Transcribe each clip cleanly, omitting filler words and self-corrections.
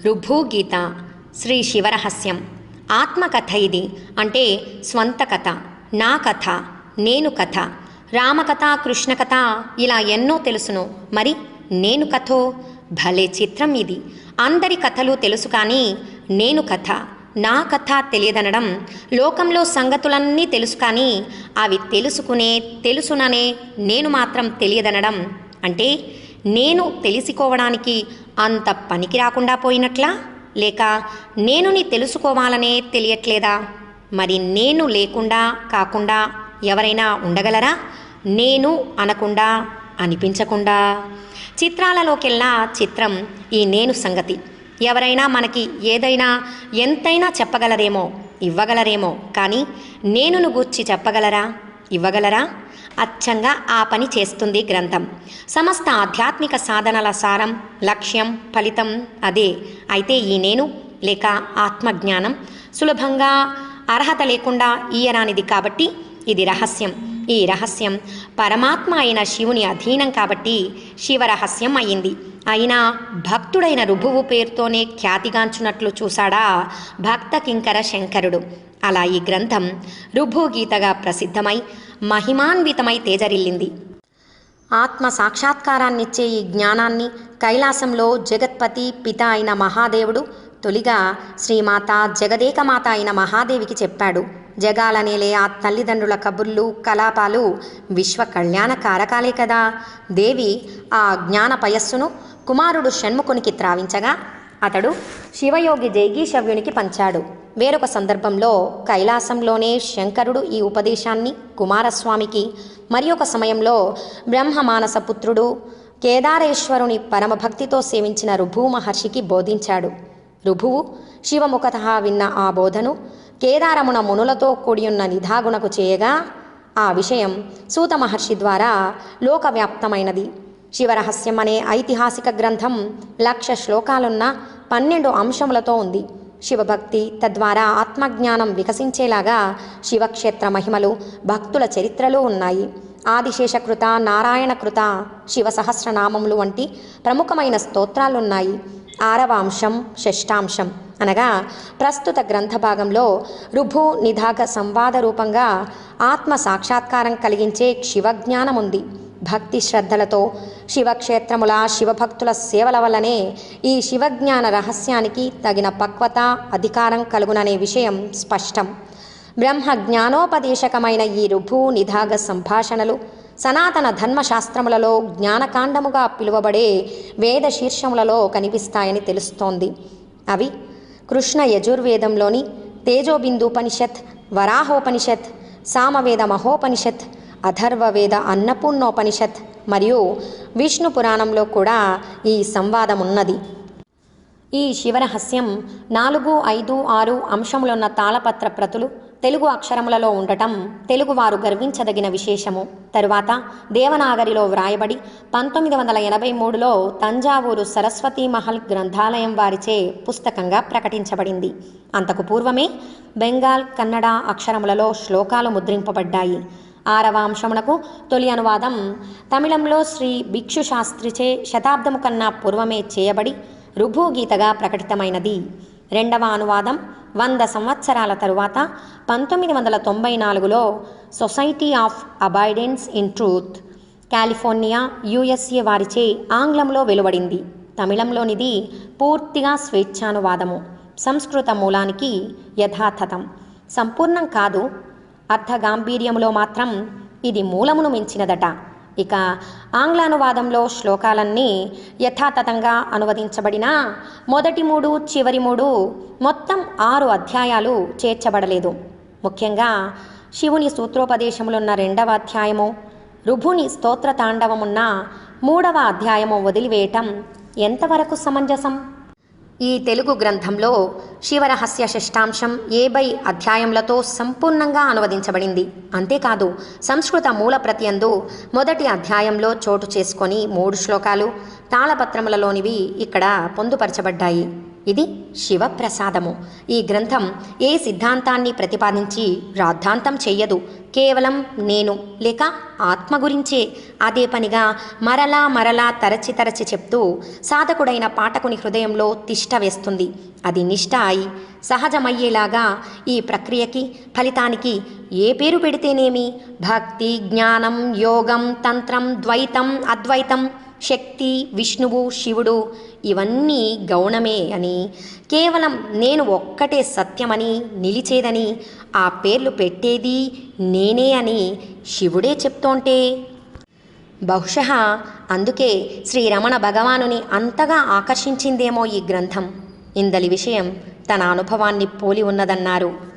రుభుగీత శ్రీ శివరహస్యం. ఆత్మకథ ఇది, అంటే స్వంత కథ, నా కథ, నేను కథ. రామకథ, కృష్ణకథ ఇలా ఎన్నో తెలుసును, మరి నేను కథో? భలే చిత్రం ఇది. అందరి కథలు తెలుసు కానీ నేను కథ, నా కథ తెలియదనడం. లోకంలో సంగతులన్నీ తెలుసు కానీ అవి తెలుసుననే నేను మాత్రం తెలియదనడం. అంటే నేను తెలుసుకోవడానికి అంత పనికి రాకుండా పోయినట్లా? లేక నేనుని తెలుసుకోవాలనే తెలియట్లేదా? మరి నేను లేకుండా కాకుండా ఎవరైనా ఉండగలరా? నేను అనకుండా, అనిపించకుండా. చిత్రాలలోకెల్లా చిత్రం ఈ నేను సంగతి. ఎవరైనా మనకి ఏదైనా ఎంతైనా చెప్పగలరేమో, ఇవ్వగలరేమో, కానీ నేనును గూర్చి చెప్పగలరా, ఇవ్వగలరా? అచ్చంగా ఆ పని చేస్తుంది గ్రంథం. సమస్త ఆధ్యాత్మిక సాధనల సారం, లక్ష్యం, ఫలితం అదే. అయితే ఈ నేను లేక ఆత్మజ్ఞానం సులభంగా, అర్హత లేకుండా ఇయ్యరానిది కాబట్టి ఇది రహస్యం. ఈ రహస్యం పరమాత్మ అయిన శివుని అధీనం కాబట్టి శివరహస్యం అయ్యింది. అయినా భక్తుడైన రుభువు పేరుతోనే ఖ్యాతిగాంచున్నట్లు చూశాడా భక్త కింకర శంకరుడు. అలా ఈ గ్రంథం రుభుగీతగా ప్రసిద్ధమై మహిమాన్వితమై తేజరిల్లింది. ఆత్మ సాక్షాత్కారాన్నిచ్చే ఈ జ్ఞానాన్ని కైలాసంలో జగత్పతి పిత అయిన మహాదేవుడు తొలిగా శ్రీమాత జగదేకమాత అయిన మహాదేవికి చెప్పాడు. జగాలనేలే ఆ తల్లిదండ్రుల కబుర్లు, కలాపాలు విశ్వ కళ్యాణ కారకాలే కదా. దేవి ఆ జ్ఞాన పయస్సును కుమారుడు షణ్ముఖునికి త్రావించగా అతడు శివయోగి జైగీషవ్యునికి పంచాడు. వేరొక సందర్భంలో కైలాసంలోనే శంకరుడు ఈ ఉపదేశాన్ని కుమారస్వామికి, మరి ఒక సమయంలో బ్రహ్మమానస పుత్రుడు కేదారేశ్వరుని పరమభక్తితో సేవించిన రుభువు మహర్షికి బోధించాడు. రుభువు శివముఖతః విన్న ఆ బోధను కేదారమున మునులతో కూడియున్న నిధాగునకు చేయగా ఆ విషయం సూత మహర్షి ద్వారా లోకవ్యాప్తమైనది. శివరహస్యం అనే ఐతిహాసిక గ్రంథం 1,00,000 శ్లోకాలున్న 12 అంశములతో ఉంది. శివభక్తి తద్వారా ఆత్మజ్ఞానం వికసించేలాగా శివక్షేత్ర మహిమలు, భక్తుల చరిత్రలు ఉన్నాయి. ఆదిశేషకృత, నారాయణకృత, శివ సహస్రనామములు వంటి ప్రముఖమైన స్తోత్రాలున్నాయి. 6వ అంశం, 6ష్టాంశం అనగా ప్రస్తుత గ్రంథ భాగంలో రుభు నిధాగ సంవాద రూపంగా ఆత్మ సాక్షాత్కారం కలిగించే శివజ్ఞానముంది. భక్తి శ్రద్ధలతో శివక్షేత్రముల శివభక్తుల సేవల వల్లనే ఈ శివజ్ఞాన రహస్యానికి తగిన పక్వత, అధికారం కలుగుననే విషయం స్పష్టం. బ్రహ్మ జ్ఞానోపదేశకమైన ఈ రుభు నిధాగ సంభాషణలు సనాతన ధర్మశాస్త్రములలో జ్ఞానకాండముగా పిలువబడే వేద శీర్షములలో కనిపిస్తాయని తెలుస్తోంది. అవి కృష్ణ యజుర్వేదంలోని తేజోబిందూపనిషత్, వరాహోపనిషత్, సామవేద మహోపనిషత్, అథర్వవేద అన్నపూర్ణోపనిషత్ మరియు విష్ణు పురాణంలో కూడా ఈ సంవాదం ఉన్నది. ఈ శివరహస్యం 4, 5, 6 అంశములున్న తాళపత్ర ప్రతులు తెలుగు అక్షరములలో ఉండటం తెలుగువారు గర్వించదగిన విశేషము. తరువాత దేవనాగరిలో వ్రాయబడి 1983లో తంజావూరు సరస్వతీ మహల్ గ్రంథాలయం వారిచే పుస్తకంగా ప్రకటించబడింది. అంతకు పూర్వమే బెంగాల్, కన్నడ అక్షరములలో శ్లోకాలు ముద్రింపబడ్డాయి. 6వ అంశమునకు తొలి అనువాదం తమిళంలో శ్రీ భిక్షు శాస్త్రిచే శతాబ్దము కన్నా పూర్వమే చేయబడి రుభుగీతగా ప్రకటితమైనది. 2వ అనువాదం 100 సంవత్సరాల తరువాత 1994లో Society of Abidance in Truth, California, USA వారిచే ఆంగ్లంలో వెలువడింది. తమిళంలోనిది పూర్తిగా స్వేచ్ఛానువాదము, సంస్కృత మూలానికి యథాతథం. సంపూర్ణం కాదు, అర్థగాంభీర్యములో మాత్రం ఇది మూలమును మించినదట. ఇక ఆంగ్లానువాదంలో శ్లోకాలన్నీ యథాతథంగా అనువదించబడినా మొదటి 3, చివరి 3 మొత్తం 6 అధ్యాయాలు చేర్చబడలేదు. ముఖ్యంగా శివుని సూత్రోపదేశములున్న 2వ అధ్యాయము, రుభుని స్తోత్ర తాండవమున్న 3వ అధ్యాయము వదిలివేయటం ఎంతవరకు సమంజసం? ఈ తెలుగు గ్రంథంలో శివరహస్య 6ష్టాంశం 50 అధ్యాయములతో సంపూర్ణంగా అనువదించబడింది. అంతేకాదు సంస్కృత మూల ప్రతియందు మొదటి అధ్యాయంలో చోటు చేసుకొని 3 శ్లోకాలు తాళపత్రములలోనివి ఇక్కడ పొందుపరచబడ్డాయి. ఇది శివప్రసాదము. ఈ గ్రంథం ఏ సిద్ధాంతాన్ని ప్రతిపాదించి రాద్ధాంతం చెయ్యదు. కేవలం నేను లేక ఆత్మ గురించే అదే పనిగా మరలా మరలా తరచి తరచి చెప్తూ సాధకుడైన పాఠకుని హృదయంలో తిష్ట వేస్తుంది. అది నిష్ఠ అయి సహజమయ్యేలాగా ఈ ప్రక్రియకి ఫలితానికి ఏ పేరు పెడితేనేమి, భక్తి, జ్ఞానం, యోగం, తంత్రం, ద్వైతం, అద్వైతం, శక్తి, విష్ణువు, శివుడు ఇవన్నీ గౌణమే అని, కేవలం నేను ఒక్కటే సత్యమని, నిలిచేదని ఆ పేర్లు పెట్టేది నేనే అని శివుడే చెప్తోంటే, బహుశः అందుకే శ్రీరమణ భగవానుని అంతగా ఆకర్షించిందేమో ఈ గ్రంథం. ఇందలి విషయం తన అనుభవాన్ని పోలి ఉన్నదన్నారు.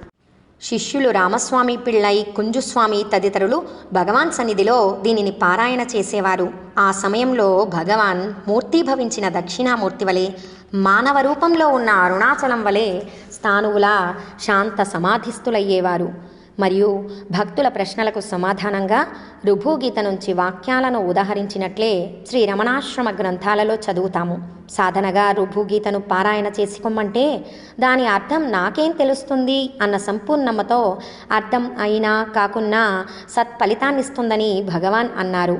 శిష్యులు రామస్వామి పిళ్ళై, కుంజుస్వామి తదితరులు భగవాన్ సన్నిధిలో దీనిని పారాయణ చేసేవారు. ఆ సమయంలో భగవాన్ మూర్తీభవించిన దక్షిణామూర్తి వలె, మానవ రూపంలో ఉన్న అరుణాచలం వలె స్థానువులా శాంత సమాధిస్థులయ్యేవారు. మరియు భక్తుల ప్రశ్నలకు సమాధానంగా రుభుగీత నుంచి వాక్యాలను ఉదహరించినట్లే శ్రీ రమణాశ్రమ గ్రంథాలలో చదువుతాము. సాధనగా రుభుగీతను పారాయణ చేసుకోమంటే దాని అర్థం నాకేం తెలుస్తుంది అన్న సంపూర్ణమ్మతో అర్థం అయినా కాకున్నా సత్ఫలితాన్నిస్తుందని భగవాన్ అన్నారు.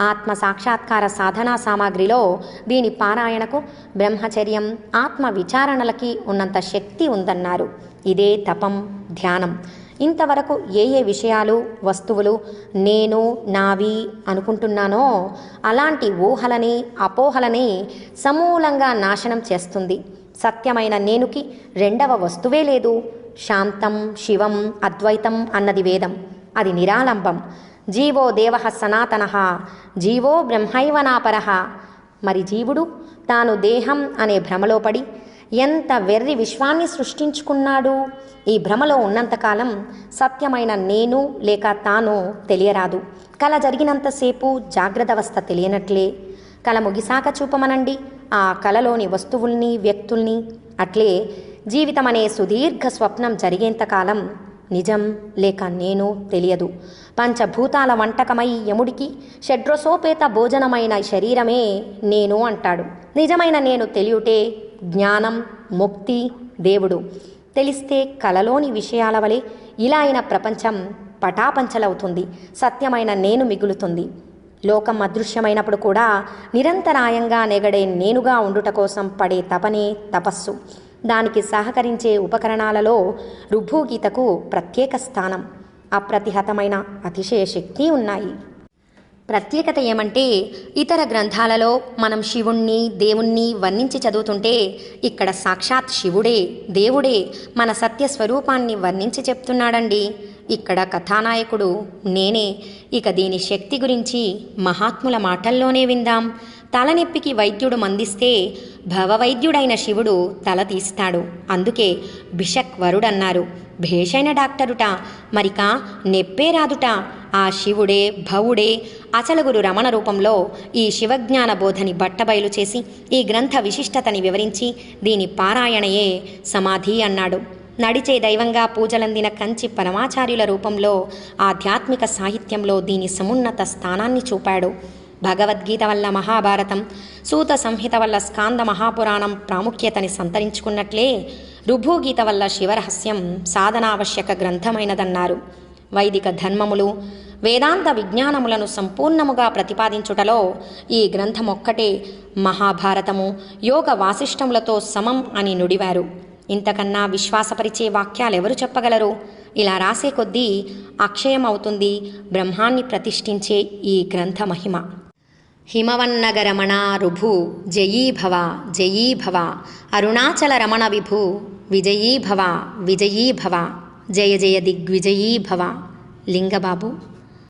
ఆత్మ సాక్షాత్కార సాధనా సామాగ్రిలో దీని పారాయణకు బ్రహ్మచర్యం, ఆత్మ విచారణలకి ఉన్నంత శక్తి ఉందన్నారు. ఇదే తపం, ధ్యానం. ఇంతవరకు ఏ ఏ విషయాలు, వస్తువులు నేను, నావి అనుకుంటున్నానో అలాంటి ఊహలని, అపోహలని సమూలంగా నాశనం చేస్తుంది. సత్యమైన నేనుకి రెండవ వస్తువే లేదు. శాంతం, శివం, అద్వైతం అన్నది వేదం. అది నిరాలంబం. GO దేవః సనాతనః, GO బ్రహ్మైవనాపరః. మరి జీవుడు తాను దేహం అనే భ్రమలో పడి ఎంత వెర్రి విశ్వాన్ని సృష్టించుకున్నాడు. ఈ భ్రమలో ఉన్నంతకాలం సత్యమైన నేను లేక తాను తెలియరాదు. కల జరిగినంతసేపు జాగ్రత్త అవస్థ తెలియనట్లే. కల ముగిసాక చూపమనండి ఆ కలలోని వస్తువుల్ని, వ్యక్తుల్ని. అట్లే జీవితం అనే సుదీర్ఘ స్వప్నం జరిగేంతకాలం నిజం లేక నేను తెలియదు. పంచభూతాల వంటకమై యముడికి షడ్రసోపేత భోజనమైన శరీరమే నేను అంటాడు. నిజమైన నేను తెలియుటే జ్ఞానం, ముక్తి, దేవుడు. తెలిస్తే కలలోని విషయాల వలె ఇలా అయిన ప్రపంచం పటాపంచలవుతుంది. సత్యమైన నేను మిగులుతుంది. లోకం అదృశ్యమైనప్పుడు కూడా నిరంతరాయంగా నెగడే నేనుగా ఉండుట కోసం పడే తపనే తపస్సు. దానికి సహకరించే ఉపకరణాలలో రుభుగీతకు ప్రత్యేక స్థానం, అప్రతిహతమైన అతిశయ శక్తి ఉన్నాయి. ప్రత్యేకత ఏమంటే ఇతర గ్రంథాలలో మనం శివుణ్ణి, దేవుణ్ణి వర్ణించి చదువుతుంటే ఇక్కడ సాక్షాత్ శివుడే, దేవుడే మన సత్యస్వరూపాన్ని వర్ణించి చెప్తున్నాడండి. ఇక్కడ కథానాయకుడు నేనే. ఇక దీని శక్తి గురించి మహాత్ముల మాటల్లోనే విందాం. తలనొప్పికి వైద్యుడు మందిస్తే భవవైద్యుడైన శివుడు తల తీస్తాడు. అందుకే బిషక్ వరుడన్నారు. భేషైన డాక్టరుట, మరిక నెప్పే రాదుట. ఆ శివుడే, భవుడే అచలగురు రమణ రూపంలో ఈ శివజ్ఞాన బోధని బట్టబయలు చేసి ఈ గ్రంథ విశిష్టతని వివరించి దీని పారాయణయే సమాధి అన్నాడు. నడిచే దైవంగా పూజలందిన కంచి పరమాచార్యుల రూపంలో ఆధ్యాత్మిక సాహిత్యంలో దీని సమున్నత స్థానాన్ని చూపాడు. భగవద్గీత వల్ల మహాభారతం, సూత సంహిత వల్ల స్కాంద మహాపురాణం ప్రాముఖ్యతని సంతరించుకున్నట్లే రుభుగీత వల్ల శివరహస్యం సాధనావశ్యక గ్రంథమైనదన్నారు. వైదిక ధర్మములు, వేదాంత విజ్ఞానములను సంపూర్ణముగా ప్రతిపాదించుటలో ఈ గ్రంథమొక్కటే మహాభారతము, యోగ వాసిష్టములతో సమం అని నుడివారు. ఇంతకన్నా విశ్వాసపరిచే వాక్యాలెవరు చెప్పగలరు? ఇలా రాసే కొద్దీ అక్షయం అవుతుంది బ్రహ్మాన్ని ప్రతిష్ఠించే ఈ గ్రంథ మహిమ. హిమవన్నగ రమణ రుభు జయీభవ జయీభవ, అరుణాచల రమణ విభు విజయీభవ విజయీభవ, జయ జయ దిగ్విజయీభవ. లింగబాబు.